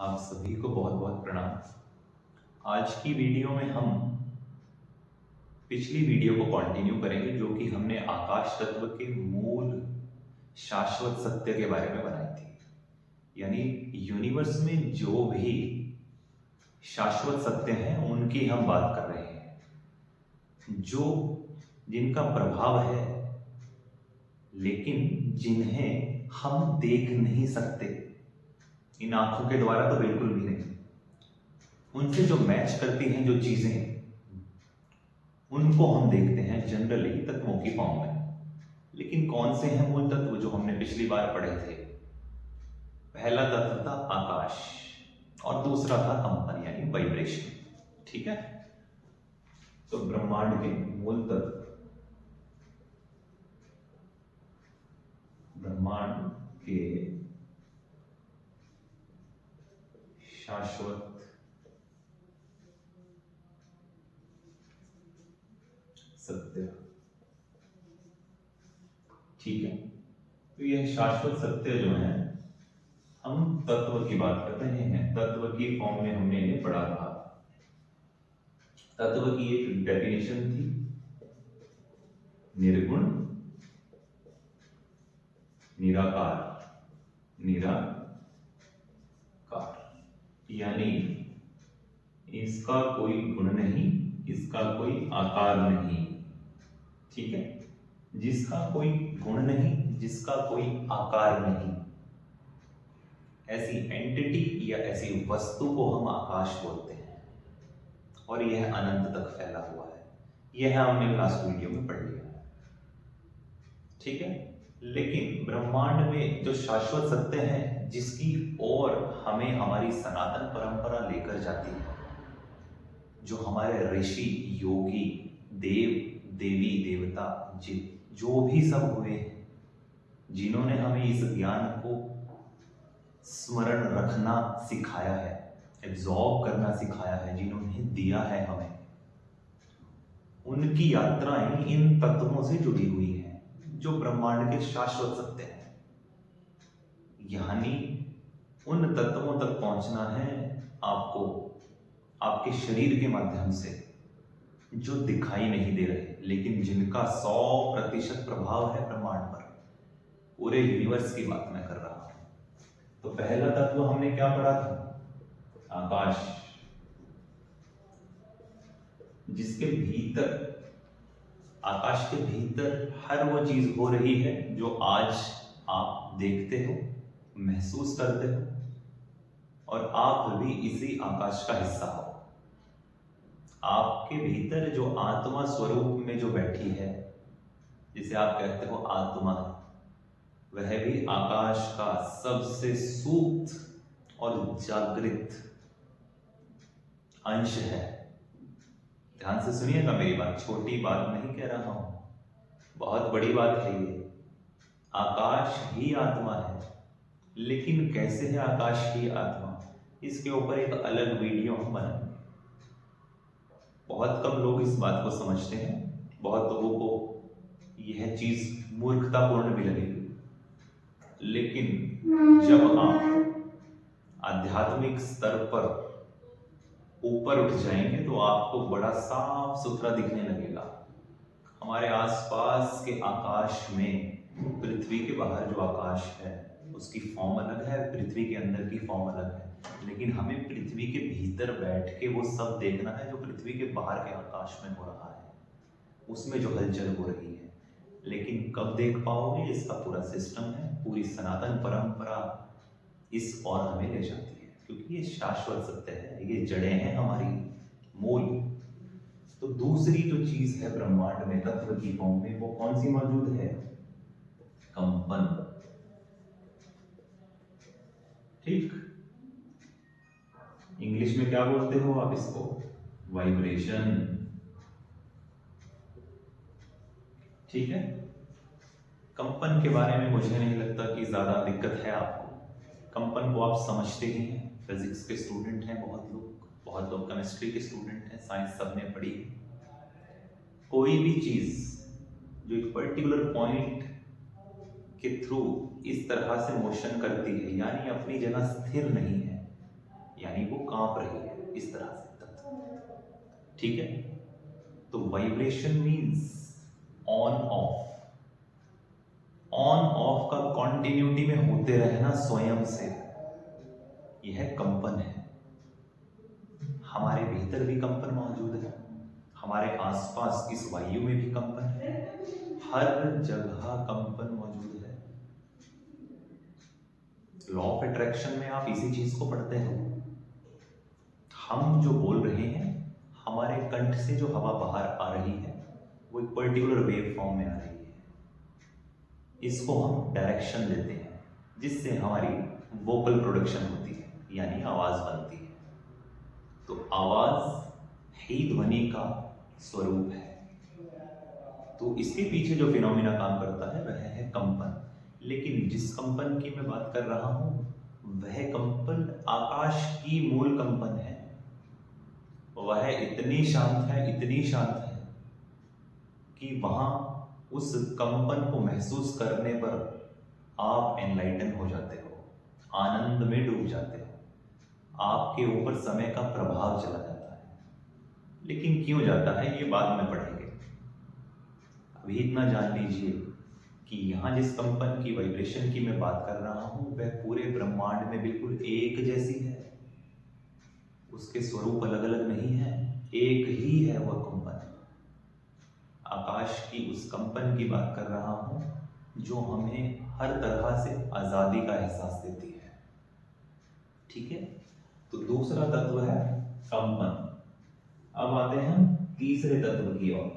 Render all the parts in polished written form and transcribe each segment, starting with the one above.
आप सभी को बहुत बहुत प्रणाम। आज की वीडियो में हम पिछली वीडियो को कंटिन्यू करेंगे जो कि हमने आकाश तत्व के मूल शाश्वत सत्य के बारे में बनाई थी। यानी यूनिवर्स में जो भी शाश्वत सत्य हैं उनकी हम बात कर रहे हैं, जो जिनका प्रभाव है लेकिन जिन्हें हम देख नहीं सकते, इन आंखों के द्वारा तो बिल्कुल भी नहीं। उनसे जो मैच करती हैं जो चीजें, उनको हम देखते हैं जनरली तत्वों की फॉर्म में। लेकिन कौन से हैं मूल तत्व जो हमने पिछली बार पढ़े थे? पहला तत्व था आकाश और दूसरा था कंपन यानी वाइब्रेशन। ठीक है, तो ब्रह्मांड के मूल तत्व, ब्रह्मांड के शाश्वत सत्य। ठीक है, तो यह शाश्वत सत्य जो है, हम तत्व की बात कर रहे हैं। तत्व की फॉर्म में हमने इन्हें पढ़ा था। तत्व की एक डेफिनेशन थी, निर्गुण निराकार। यानी इसका कोई गुण नहीं, इसका कोई आकार नहीं। ठीक है, जिसका कोई गुण नहीं, जिसका कोई आकार नहीं, ऐसी एंटिटी या ऐसी वस्तु को हम आकाश बोलते हैं। और यह अनंत तक फैला हुआ है। यह हमने लास्ट वीडियो में पढ़ लिया है। ठीक है, लेकिन ब्रह्मांड में जो शाश्वत सत्य है, जिसकी ओर हमें हमारी सनातन परंपरा लेकर जाती है, जो हमारे ऋषि योगी देव देवी देवता जो भी सब हुए हैं, जिन्होंने हमें इस ज्ञान को स्मरण रखना सिखाया है, एब्जॉर्ब करना सिखाया है, जिन्होंने दिया है हमें, उनकी यात्राएं इन तत्वों से जुड़ी हुई हैं जो ब्रह्मांड के शाश्वत सत्य हैं। यानी उन तत्वों तक पहुंचना है आपको आपके शरीर के माध्यम से, जो दिखाई नहीं दे रहे लेकिन जिनका 100% प्रभाव है ब्रह्मांड पर। पूरे यूनिवर्स की बात मैं कर रहा हूं। तो पहला तत्व हमने क्या पढ़ा था? आकाश, जिसके भीतर, आकाश के भीतर हर वो चीज हो रही है जो आज आप देखते हो, महसूस करते हो, और आप भी इसी आकाश का हिस्सा हो। आपके भीतर जो आत्मा स्वरूप में जो बैठी है, जिसे आप कहते हो आत्मा, वह भी आकाश का सबसे सूक्ष्म और जागृत अंश है। ध्यान से सुनिएगा मेरी बात, छोटी बात नहीं कह रहा हूं, बहुत बड़ी बात है ये। आकाश ही आत्मा है। लेकिन कैसे है आकाश ही आत्मा, इसके ऊपर एक अलग वीडियो हम बनाएंगे। बहुत कम लोग इस बात को समझते हैं, बहुत लोगों को यह चीज मूर्खतापूर्ण भी लगेगी। लेकिन जब आप आध्यात्मिक स्तर पर ऊपर उठ जाएंगे तो आपको बड़ा साफ सुथरा दिखने लगेगा। हमारे आसपास के आकाश में, पृथ्वी के बाहर जो आकाश है उसकी फॉर्म अलग है, पृथ्वी के अंदर की फॉर्म अलग है। लेकिन हमें पृथ्वी के भीतर बैठ के वो सब देखना है जो पृथ्वी के बाहर के आकाश में हो रहा है, उसमें जो हलचल हो रही है। लेकिन कब देख पाओगे? इसका पूरा सिस्टम है, पूरी सनातन परंपरा इस और हमें ले जाती है, क्योंकि ये शाश्वत सत्य है, ये जड़ें हैं हमारी, मूल। तो दूसरी जो चीज है ब्रह्मांड में तत्व की फॉर्म में, वो कौन सी मौजूद है? कंपन। ठीक, इंग्लिश में क्या बोलते हो आप इसको? वाइब्रेशन। ठीक है, कंपन के बारे में मुझे नहीं लगता कि ज्यादा दिक्कत है आपको। कंपन को आप समझते ही हैं, फिजिक्स के स्टूडेंट हैं बहुत लोग केमिस्ट्री के स्टूडेंट हैं, साइंस सबने पढ़ी है। कोई भी चीज जो एक पर्टिकुलर पॉइंट के थ्रू इस तरह से मोशन करती है, यानी अपनी जगह स्थिर नहीं है, यानी वो कांप रही है, इस तरह से तत्व। ठीक है, तो vibration means on off. On off का कॉन्टिन्यूटी में होते रहना स्वयं से, यह कंपन है। हमारे भीतर भी कंपन मौजूद है, हमारे आसपास इस वायु में भी कंपन है, हर जगह कंपन मौजूद है। लॉ ऑफ अट्रैक्शन में आप इसी चीज को पढ़ते हो। हम जो बोल रहे हैं, हमारे कंठ से जो हवा बाहर आ रही है वो एक पर्टिकुलर वेव फॉर्म में आ रही है। इसको हम डायरेक्शन देते हैं, जिससे हमारी वोकल प्रोडक्शन होती है, यानी आवाज बनती है। तो आवाज ही ध्वनि का स्वरूप है। तो इसके पीछे जो फिनोमिना काम करता है वह है कंपन। लेकिन जिस कंपन की मैं बात कर रहा हूं वह कंपन आकाश की मूल कंपन है। वह इतनी शांत है, इतनी शांत है कि वहां उस कंपन को महसूस करने पर आप एनलाइटन हो जाते हो, आनंद में डूब जाते हो, आपके ऊपर समय का प्रभाव चला जाता है। लेकिन क्यों जाता है ये बाद में पढ़ेंगे। अभी इतना जान लीजिए कि यहाँ जिस कंपन की, वाइब्रेशन की मैं बात कर रहा हूँ वह पूरे ब्रह्मांड में बिल्कुल एक जैसी है। उसके स्वरूप अलग अलग नहीं है, एक ही है वह कंपन। आकाश की उस कंपन की बात कर रहा हूं जो हमें हर तरह से आजादी का एहसास देती है। ठीक है, तो दूसरा तत्व है कंपन। अब आते हैं तीसरे तत्व की ओर।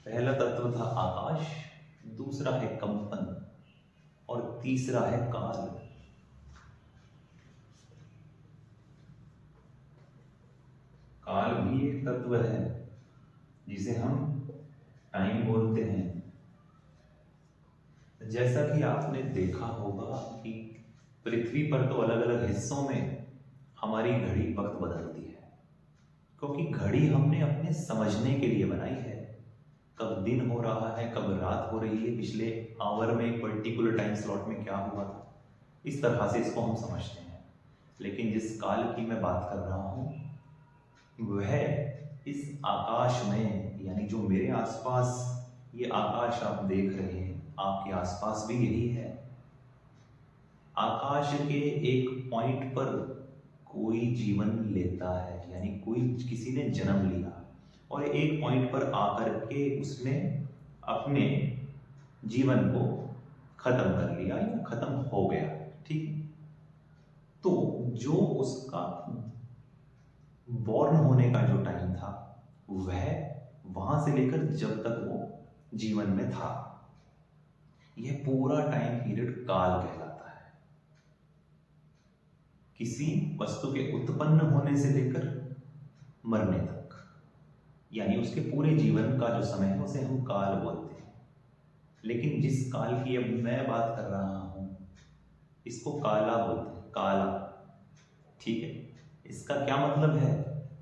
पहला तत्व था आकाश, दूसरा है कंपन और तीसरा है काल। काल भी एक तत्व है जिसे हम टाइम बोलते हैं। जैसा कि आपने देखा होगा कि पृथ्वी पर तो अलग अलग हिस्सों में हमारी घड़ी वक्त बदलती है, क्योंकि घड़ी हमने अपने समझने के लिए बनाई है। कब दिन हो रहा है, कब रात हो रही है, पिछले आवर में एक पर्टिकुलर टाइम स्लॉट में क्या हुआ था, इस तरह से इसको हम समझते हैं। लेकिन जिस काल की मैं बात कर रहा हूं वह इस आकाश में, यानी जो मेरे आसपास ये आकाश आप देख रहे हैं, आपके आसपास भी यही है। आकाश के एक पॉइंट पर कोई जीवन लेता है, यानी कोई, किसी ने जन्म लिया और एक पॉइंट पर आकर के उसने अपने जीवन को खत्म कर लिया या खत्म हो गया। ठीक, तो जो उसका बॉर्न होने का जो टाइम था वह वहां से लेकर जब तक वो जीवन में था, यह पूरा टाइम पीरियड काल कहलाता है। किसी वस्तु के उत्पन्न होने से लेकर मरने तक, यानी उसके पूरे जीवन का जो समय है उसे हम काल बोलते हैं। लेकिन जिस काल की अब मैं बात कर रहा हूं इसको काला बोलते हैं, काला। ठीक है, इसका क्या मतलब है?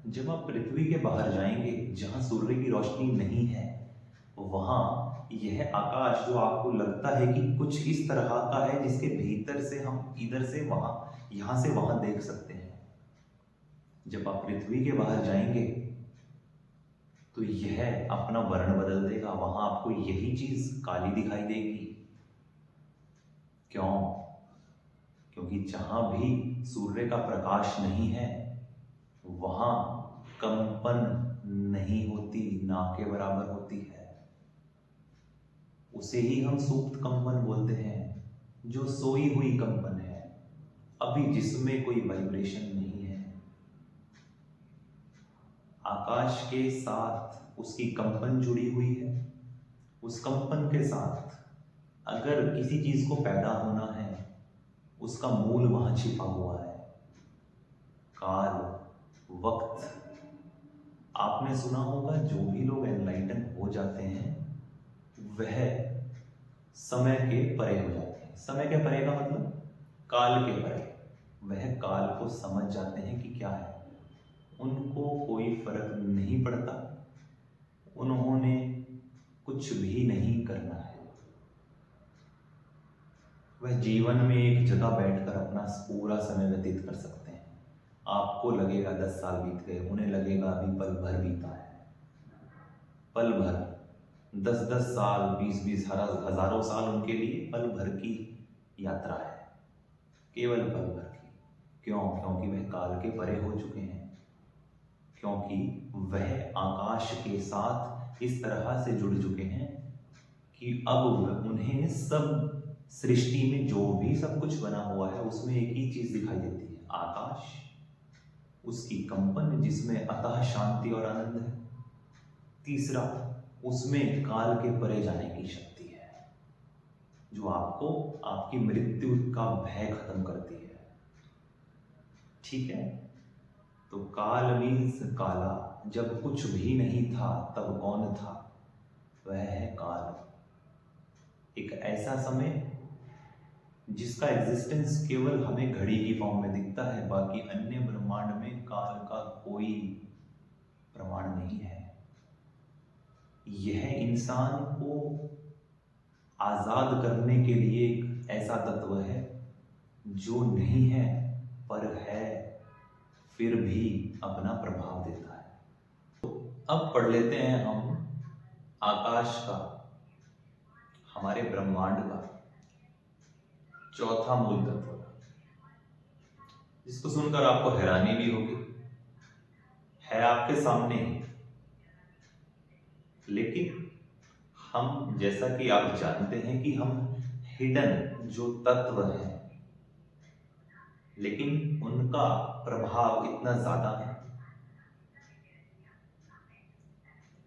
जब आप पृथ्वी के बाहर जाएंगे जहां सूर्य की रोशनी नहीं है, वहां यह आकाश जो आपको लगता है कि कुछ इस तरह का है जिसके भीतर से हम इधर से वहां, यहां से वहां देख सकते हैं, जब आप पृथ्वी के बाहर जाएंगे तो यह अपना वर्ण बदल देगा, वहां आपको यही चीज काली दिखाई देगी। क्यों? क्योंकि जहां भी सूर्य का प्रकाश नहीं है वहां कंपन नहीं होती, ना के बराबर होती है। उसे ही हम सुप्त कंपन बोलते हैं, जो सोई हुई कंपन है, अभी जिसमें कोई वाइब्रेशन नहीं है। आकाश के साथ उसकी कंपन जुड़ी हुई है। उस कंपन के साथ अगर किसी चीज को पैदा होना है उसका मूल वहां छिपा हुआ है, काल, वक्त। आपने सुना होगा जो भी लोग एनलाइटन हो जाते हैं वह समय के परे हो जाते हैं। समय के परे का मतलब काल के परे। वह काल को समझ जाते हैं कि क्या है, उनको कोई फर्क नहीं पड़ता, उन्होंने कुछ भी नहीं करना है। वह जीवन में एक जगह बैठकर अपना पूरा समय व्यतीत कर सकते हैं। आपको लगेगा 10 साल बीत गए, उन्हें लगेगा अभी पल भर बीता है। पल भर, 10-10 साल, 20-20 हजारों साल उनके लिए पल भर की यात्रा है, केवल पल भर की। क्यों? क्योंकि वह काल के परे हो चुके हैं, क्योंकि वह आकाश के साथ इस तरह से जुड़ चुके हैं कि अब उन्हें सब सृष्टि में जो भी सब कुछ बना हुआ है उसमें एक ही चीज दिखाई देती है, आकाश, उसकी कंपन जिसमें अतः शांति और आनंद है। तीसरा, उसमें काल के परे जाने की शक्ति है, जो आपको आपकी मृत्यु का भय खत्म करती है। ठीक है? तो काल मीन्स काला, जब कुछ भी नहीं था तब कौन था? वह है काल। एक ऐसा समय जिसका एग्जिस्टेंस केवल हमें घड़ी की फॉर्म में दिखता है, बाकी अन्य ब्रह्मांड में काल का कोई प्रमाण नहीं है। यह इंसान को आजाद करने के लिए एक ऐसा तत्व है जो नहीं है पर है, फिर भी अपना प्रभाव देता है। तो अब पढ़ लेते हैं हम आकाश का, हमारे ब्रह्मांड का चौथा मूल तत्व, जिसको सुनकर आपको हैरानी भी होगी, है आपके सामने, लेकिन हम, जैसा कि आप जानते हैं कि हम हिडन जो तत्व हैं, लेकिन उनका प्रभाव इतना ज्यादा है,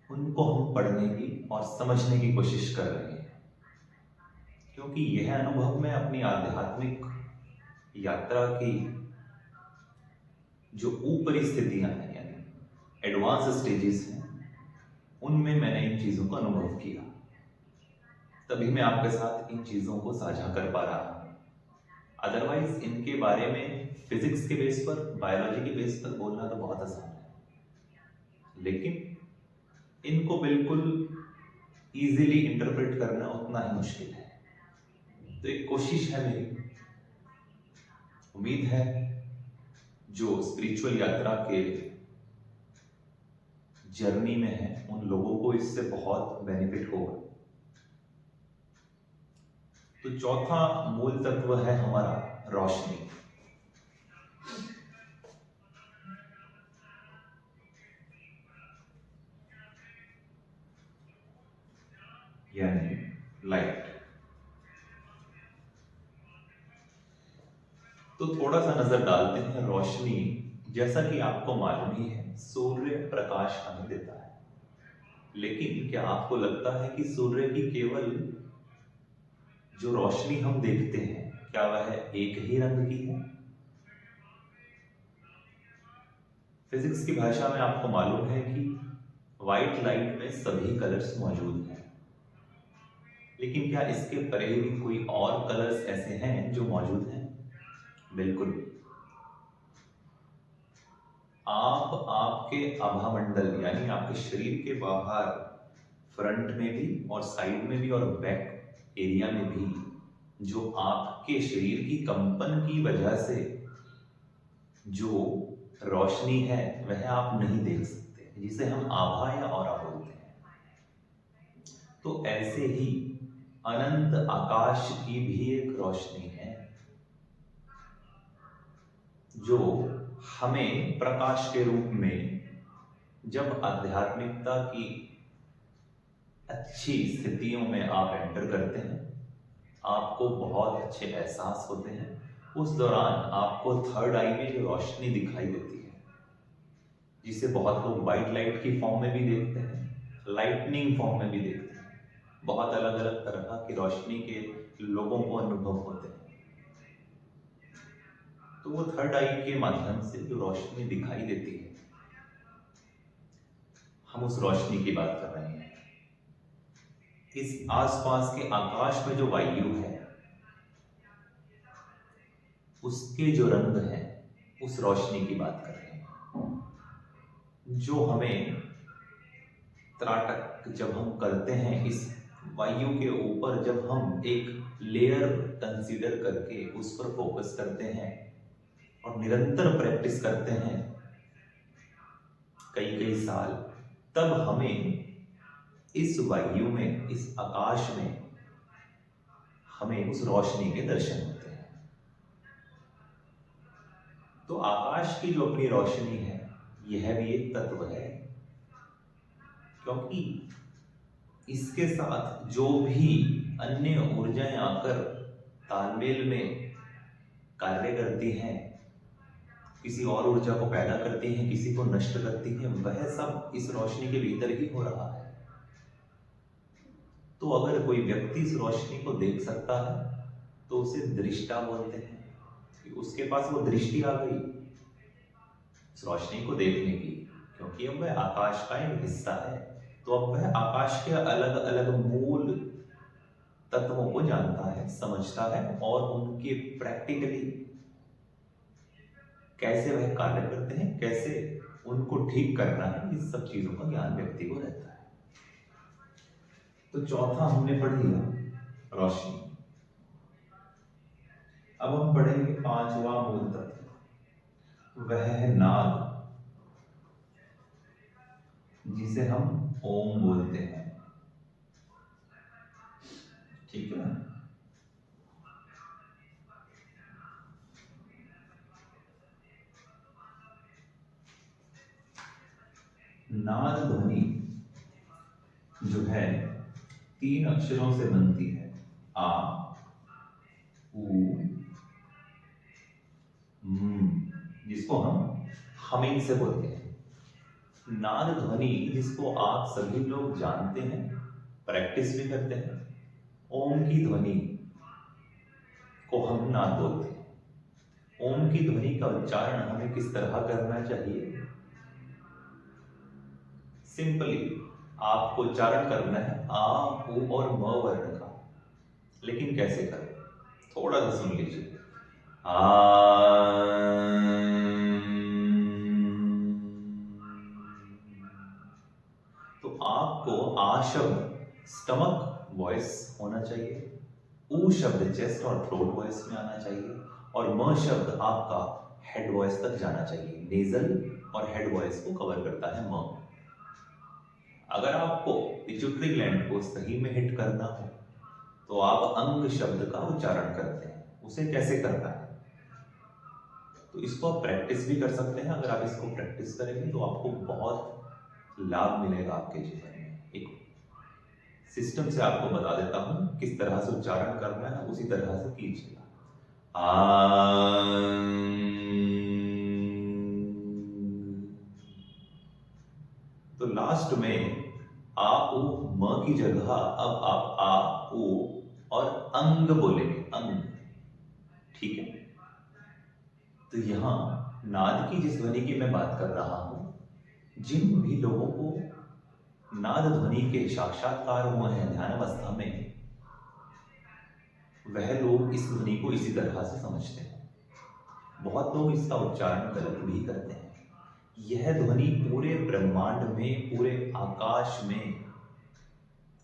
उनको हम पढ़ने की और समझने की कोशिश कर रहे हैं, क्योंकि यह अनुभव मैं अपनी आध्यात्मिक यात्रा की जो ऊपरी स्थितियां हैं, यानी एडवांस स्टेजेस हैं, उनमें मैंने इन चीजों का अनुभव किया, तभी मैं आपके साथ इन चीजों को साझा कर पा रहा हूं। अदरवाइज इनके बारे में फिजिक्स के बेस पर, बायोलॉजी के बेस पर बोलना तो बहुत आसान है, लेकिन इनको बिल्कुल इजीली इंटरप्रेट करना उतना ही मुश्किल है। तो एक कोशिश है मेरी, उम्मीद है जो स्पिरिचुअल यात्रा के जर्नी में है उन लोगों को इससे बहुत बेनिफिट होगा। तो चौथा मूल तत्व है हमारा रोशनी। यानी लाइट। तो थोड़ा सा नजर डालते हैं रोशनी। जैसा कि आपको मालूम ही है, सूर्य प्रकाश हमें देता है, लेकिन क्या आपको लगता है कि सूर्य की केवल जो रोशनी हम देखते हैं, क्या वह एक ही रंग की है? फिजिक्स की भाषा में आपको मालूम है कि व्हाइट लाइट में सभी कलर्स मौजूद हैं, लेकिन क्या इसके परे भी कोई और कलर्स ऐसे हैं जो मौजूद हैं? बिल्कुल। आप आपके आभामंडल यानी आपके शरीर के बाहर, फ्रंट में भी और साइड में भी और बैक एरिया में भी, जो आपके शरीर की कंपन की वजह से जो रोशनी है वह आप नहीं देख सकते, जिसे हम आभा या ऑरा बोलते हैं। तो ऐसे ही अनंत आकाश की भी एक रोशनी है जो हमें प्रकाश के रूप में, जब आध्यात्मिकता की अच्छी स्थितियों में आप एंटर करते हैं, आपको बहुत अच्छे एहसास होते हैं। उस दौरान आपको थर्ड आई में जो रोशनी दिखाई देती है, जिसे बहुत लोग व्हाइट लाइट की फॉर्म में भी देखते हैं, लाइटनिंग फॉर्म में भी देखते हैं, बहुत अलग अलग तरह की रोशनी के लोगों को अनुभव होते हैं। तो वो थर्ड आई के माध्यम से जो रोशनी दिखाई देती है, हम उस रोशनी की बात कर रहे हैं। इस आसपास के आकाश में जो वायु है, उसके जो रंग हैं, उस रोशनी की बात कर रहे हैं, जो हमें त्राटक जब हम करते हैं, इस वायु के ऊपर जब हम एक लेयर कंसीडर करके उस पर फोकस करते हैं और निरंतर प्रैक्टिस करते हैं कई कई साल, तब हमें इस वायु में, इस आकाश में हमें उस रोशनी के दर्शन होते हैं। तो आकाश की जो अपनी रोशनी है, यह भी एक तत्व है, क्योंकि इसके साथ जो भी अन्य ऊर्जाएं आकर तालमेल में कार्य करती हैं, किसी और ऊर्जा को पैदा करती हैं, किसी को नष्ट करती हैं, वह सब इस रोशनी के भीतर ही हो रहा है। तो अगर कोई व्यक्ति इस रोशनी को देख सकता है तो उसे दृष्टा बोलते हैं, कि उसके पास वो दृष्टि आ गई इस रोशनी को देखने की, क्योंकि अब वह आकाश का एक हिस्सा है। तो अब वह आकाश के अलग अलग मूल तत्वों को जानता है, समझता है, और उनके प्रैक्टिकली कैसे वह कार्य करते हैं, कैसे उनको ठीक करना है, इस सब चीजों का ज्ञान व्यक्ति को रहता है। तो चौथा हमने पढ़ लिया रोशनी। अब हम पढ़ेंगे पांचवा मूल तत्व, वह है नाद, जिसे हम ओम बोलते हैं। ठीक है। नाद ध्वनि जो है 3 अक्षरों से बनती है, आ, उ, जिसको हम हमिंग से बोलते हैं। नाद ध्वनि जिसको आप सभी लोग जानते हैं, प्रैक्टिस भी करते हैं, ओम की ध्वनि को हम नाद बोलते हैं। ओम की ध्वनि का उच्चारण हमें किस तरह करना चाहिए? सिंपली आपको उच्चारण करना है आ, उ और म वर्ण का, लेकिन कैसे करें थोड़ा सा सुन लीजिए। तो आपको आ शब्द स्टमक वॉइस होना चाहिए, ऊ शब्द चेस्ट और थ्रोट वॉइस में आना चाहिए, और म शब्द आपका हेड वॉइस तक जाना चाहिए। नेजल और हेड वॉइस को कवर करता है म। अगर आपको पिट्यूटरी ग्लैंड को सही में हिट करना हो तो आप अंग शब्द का उच्चारण करते हैं। उसे कैसे करना है? तो इसको आप प्रैक्टिस भी कर सकते हैं। अगर आप इसको प्रैक्टिस करेंगे तो आपको बहुत लाभ मिलेगा आपके जीवन में। एक सिस्टम से आपको बता देता हूं किस तरह से उच्चारण करना है, उसी तरह से कीजिएगा। तो लास्ट में आ उ म की जगह अब आप आ उ और अंग बोलेंगे, अंग। ठीक है। तो यहां नाद की जिस ध्वनि की मैं बात कर रहा हूं, जिन भी लोगों को नाद ध्वनि के साक्षात्कार हुए हैं ध्यान अवस्था में, वह लोग इस ध्वनि को इसी तरह से समझते हैं। बहुत लोग इसका उच्चारण गलत भी करते हैं। यह ध्वनि पूरे ब्रह्मांड में, पूरे आकाश में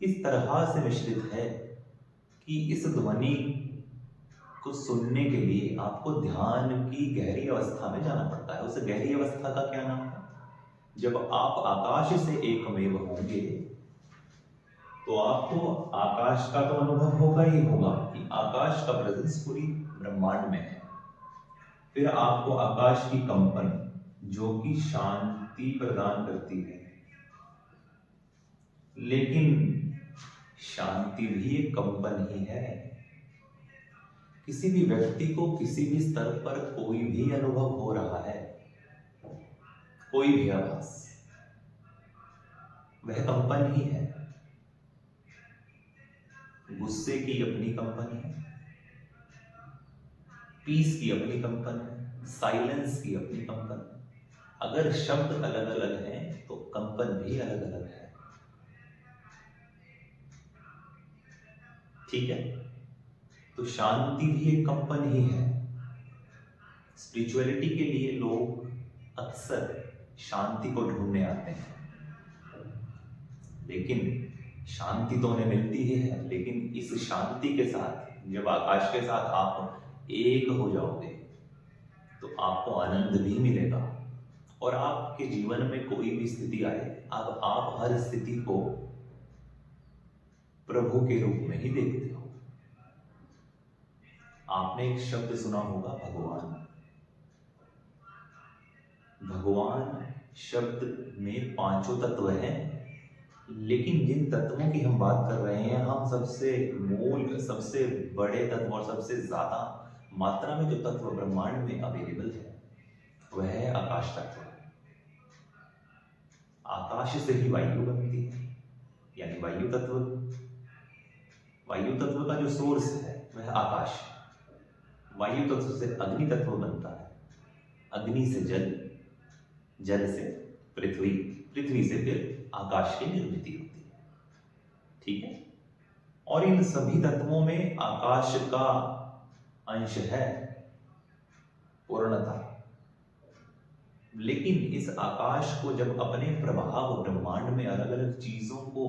इस तरह से मिश्रित है कि इस ध्वनि को सुनने के लिए आपको ध्यान की गहरी अवस्था में जाना पड़ता है। उस गहरी अवस्था का क्या नाम है? जब आप आकाश से एकमेव होंगे तो आपको आकाश का तो अनुभव होगा ही होगा कि आकाश का प्रेजेंस पूरी ब्रह्मांड में है। फिर आपको आकाश की कंपन जो कि शांति प्रदान करती है, लेकिन शांति भी एक कंपन ही है। किसी भी व्यक्ति को किसी भी स्तर पर कोई भी अनुभव हो रहा है, कोई भी आवाज, वह कंपन ही है। गुस्से की अपनी कंपन है, पीस की अपनी कंपन है, साइलेंस की अपनी कंपन है। अगर शब्द अलग अलग हैं तो कंपन भी अलग अलग है। ठीक है। तो शांति भी एक कंपन ही है। स्पिरिचुअलिटी के लिए लोग अक्सर शांति को ढूंढने आते हैं, लेकिन शांति तो उन्हें मिलती ही है, लेकिन इस शांति के साथ जब आकाश के साथ आप एक हो जाओगे तो आपको आनंद भी मिलेगा। और आपके जीवन में कोई भी स्थिति आए, अब आप हर स्थिति को प्रभु के रूप में ही देखते हो। आपने एक शब्द सुना होगा, भगवान। भगवान शब्द में पांचों तत्व हैं, लेकिन जिन तत्वों की हम बात कर रहे हैं, हम सबसे मूल, सबसे बड़े तत्व और सबसे ज्यादा मात्रा में जो तत्व ब्रह्मांड में अवेलेबल है वह है आकाश तत्व। आकाश से ही वायु बनती है, यानी वायु तत्व। वायु तत्व का जो सोर्स है वह आकाश है। वायु तत्व से अग्नि तत्व बनता है, अग्नि से जल, जल से पृथ्वी, पृथ्वी से फिर आकाश की निर्मित होती है। ठीक है। और इन सभी तत्वों में आकाश का अंश है पूर्णता। लेकिन इस आकाश को जब अपने प्रभाव ब्रह्मांड में अलग अलग चीजों को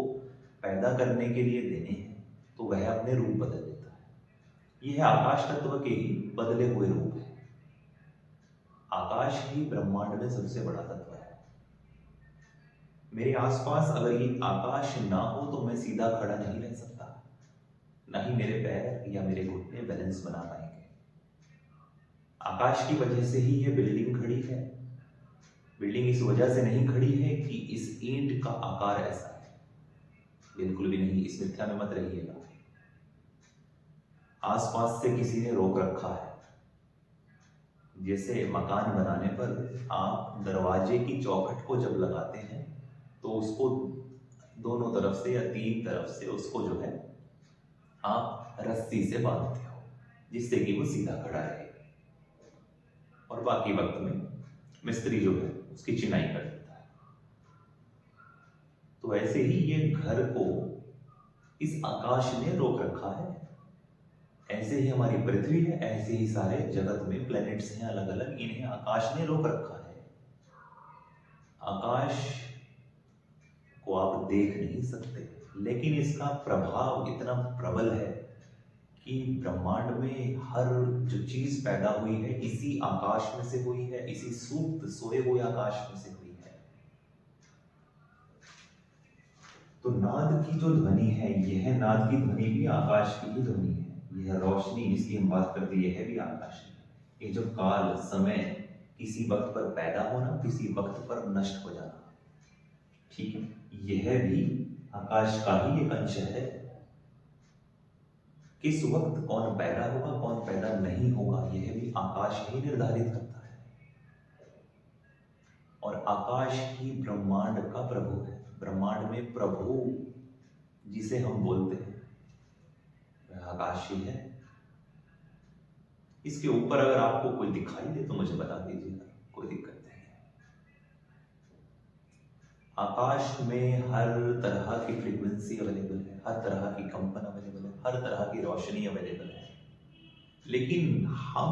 पैदा करने के लिए देने हैं, तो वह अपने रूप बदल देता है। यह आकाश तत्व के ही बदले हुए रूप है। आकाश ही ब्रह्मांड में सबसे बड़ा तत्व है। मेरे आसपास अगर ये आकाश ना हो तो मैं सीधा खड़ा नहीं रह सकता, ना ही मेरे पैर या मेरे घुटने बैलेंस बना पाएंगे। आकाश की वजह से ही यह बिल्डिंग खड़ी है। बिल्डिंग इस वजह से नहीं खड़ी है कि इस ईंट का आकार ऐसा है, बिल्कुल भी नहीं, इस मिथ्या में मत रहिएगा। आसपास से किसी ने रोक रखा है। जैसे मकान बनाने पर आप दरवाजे की चौखट को जब लगाते हैं तो उसको दोनों तरफ से या तीन तरफ से उसको जो है आप रस्सी से बांधते हो, जिससे कि वो सीधा खड़ा रहे। और बाकी वक्त में मिस्त्री जो है उसकी चिनाई कर देता है। तो ऐसे ही ये घर को इस आकाश ने रोक रखा है। ऐसे ही हमारी पृथ्वी है, ऐसे ही सारे जगत में प्लैनेट्स हैं अलग अलग, इन्हें आकाश ने रोक रखा है। आकाश को आप देख नहीं सकते, लेकिन इसका प्रभाव इतना प्रबल है कि ब्रह्मांड में हर जो चीज पैदा हुई है इसी आकाश में से हुई है, इसी सुप्त सोए हुए आकाश में से हुई है। तो नाद की जो ध्वनि है, यह नाद की ध्वनि भी आकाश की ही ध्वनि है। यह रोशनी जिसकी हम बात करते हैं, यह भी आकाश है। ये जो काल, समय, किसी वक्त पर पैदा होना, किसी वक्त पर नष्ट हो जाना, ठीक है, यह भी आकाश का ही एक अंश है। किस वक्त कौन पैदा होगा, कौन पैदा नहीं होगा, यह भी आकाश ही निर्धारित करता है। और आकाश ही ब्रह्मांड का प्रभु है। ब्रह्मांड में प्रभु जिसे हम बोलते हैं वह आकाश ही है। इसके ऊपर अगर आपको कोई दिखाई दे तो मुझे बता दीजिएगा, कोई दिक्कत नहीं है। आकाश में हर तरह की फ्रीक्वेंसी अवेलेबल है, हर तरह की कंपन अवेलेबल है, हर तरह की रोशनी अवेलेबल है। लेकिन हम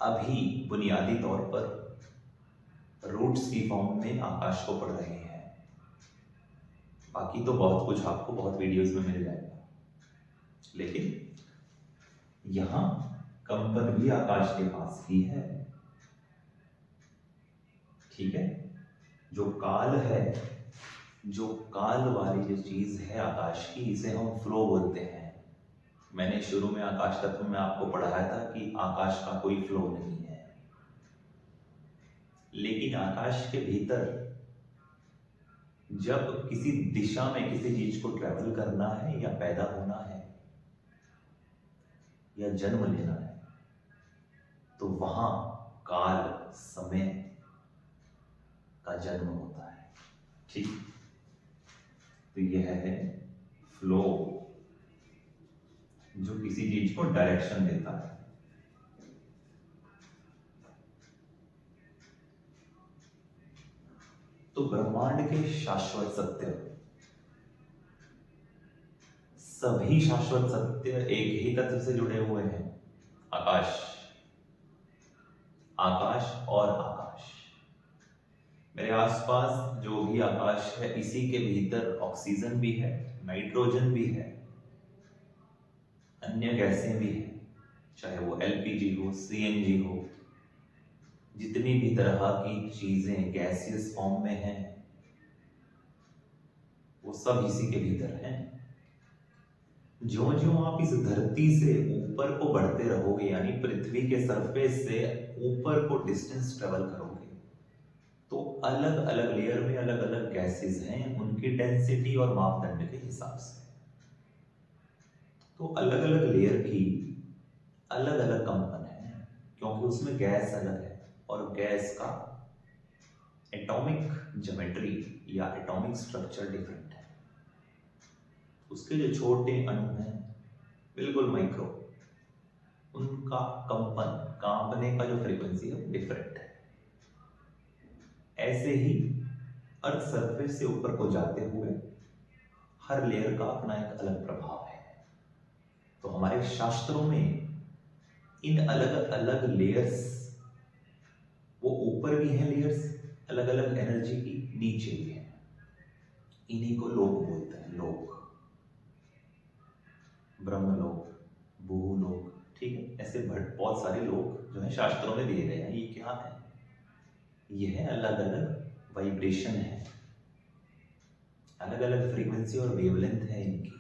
अभी बुनियादी तौर पर रूट्स की फॉर्म में आकाश को पढ़ रहे हैं। बाकी तो बहुत कुछ आपको बहुत वीडियोस में मिल जाएगा, लेकिन यहां कंपन भी आकाश के पास ही है। ठीक है। जो काल है, जो काल वाली जो चीज है आकाश की, इसे हम फ्लो बोलते हैं। मैंने शुरू में आकाश तत्व में आपको पढ़ाया था कि आकाश का कोई फ्लो नहीं है, लेकिन आकाश के भीतर जब किसी दिशा में किसी चीज को ट्रेवल करना है या पैदा होना है या जन्म लेना है, तो वहां काल, समय का जन्म होता है। ठीक। तो यह है फ्लो, जो किसी चीज को डायरेक्शन देता है। तो ब्रह्मांड के शाश्वत सत्य, सभी शाश्वत सत्य एक ही तत्व से जुड़े हुए हैं, आकाश। आकाश और आकाश, मेरे आसपास जो भी आकाश है, इसी के भीतर ऑक्सीजन भी है, नाइट्रोजन भी है, अन्य गैसें भी हैं, चाहे वो एलपीजी हो, सीएनजी हो, जितनी भी तरह की चीजें गैसियस फॉर्म में हैं वो सब इसी के भीतर हैं। ज्यों ज्यों आप इस धरती से ऊपर को बढ़ते रहोगे, यानी पृथ्वी के सरफेस से ऊपर को डिस्टेंस ट्रेवल करोगे, तो अलग अलग लेयर में अलग अलग गैसेस हैं, उनकी डेंसिटी और मापदंड के हिसाब से। तो अलग अलग लेयर की अलग अलग कंपन है, क्योंकि उसमें गैस अलग है और गैस का एटॉमिक ज्योमेट्री या एटॉमिक स्ट्रक्चर डिफरेंट है। उसके जो छोटे अणु हैं बिल्कुल माइक्रो, उनका कंपन, कांपने का जो फ्रीक्वेंसी है वो डिफरेंट है। ऐसे ही अर्थ सरफेस से ऊपर को जाते हुए हर लेयर का अपना एक अलग प्रभाव है। तो हमारे शास्त्रों में इन अलग अलग लेयर्स, वो ऊपर भी हैं लेयर्स अलग अलग एनर्जी की, नीचे भी है, इन्हीं को लोक बोलते हैं। लोक, ब्रह्मलोक, भूलोक, ठीक है। ऐसे बहुत सारे लोक जो है शास्त्रों में दिए गए हैं। ये क्या है? यह अलग अलग वाइब्रेशन है, अलग अलग फ्रीक्वेंसी और वेवलेंथ है इनकी,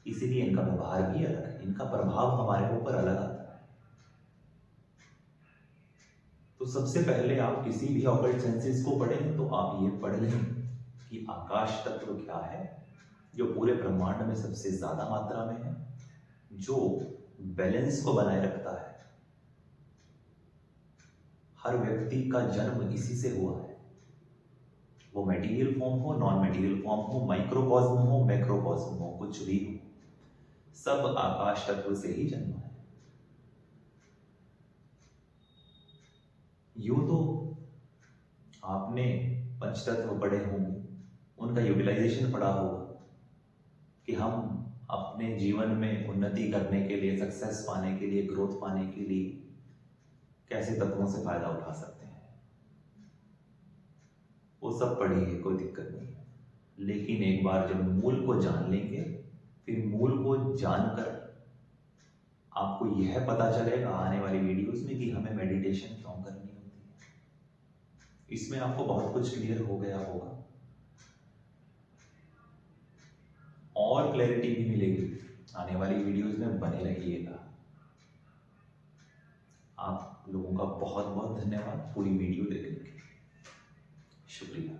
इसीलिए इनका व्यवहार भी अलग है, इनका प्रभाव हमारे ऊपर अलग आता है। तो सबसे पहले आप किसी भी ऑकल्ट सेंसेस को पढ़ें तो आप ये पढ़ लें कि आकाश तत्व क्या है, जो पूरे ब्रह्मांड में सबसे ज्यादा मात्रा में है, जो बैलेंस को बनाए रखता है। हर व्यक्ति का जन्म इसी से हुआ है, वो मटेरियल फॉर्म हो, नॉन मटेरियल फॉर्म हो, माइक्रोकॉस्म हो, मैक्रोकॉस्म हो, कुछ भी हो, सब आकाश तत्व से ही जन्म है। यूं तो आपने पंचतत्व पढ़े होंगे, उनका यूटिलाइजेशन पढ़ा होगा कि हम अपने जीवन में उन्नति करने के लिए, सक्सेस पाने के लिए, ग्रोथ पाने के लिए कैसे तत्वों से फायदा उठा सकते हैं। वो सब पढ़ी है, कोई दिक्कत नहीं है। लेकिन एक बार जब मूल को जान लेंगे, फिर मूल को जानकर आपको यह पता चलेगा आने वाली वीडियोस में कि हमें मेडिटेशन क्यों करनी होती है। इसमें आपको बहुत कुछ क्लियर हो गया होगा और क्लैरिटी भी मिलेगी। आने वाली वीडियोस में बने रहिएगा। आप लोगों का बहुत बहुत धन्यवाद पूरी वीडियो देखने के लिए। शुक्रिया।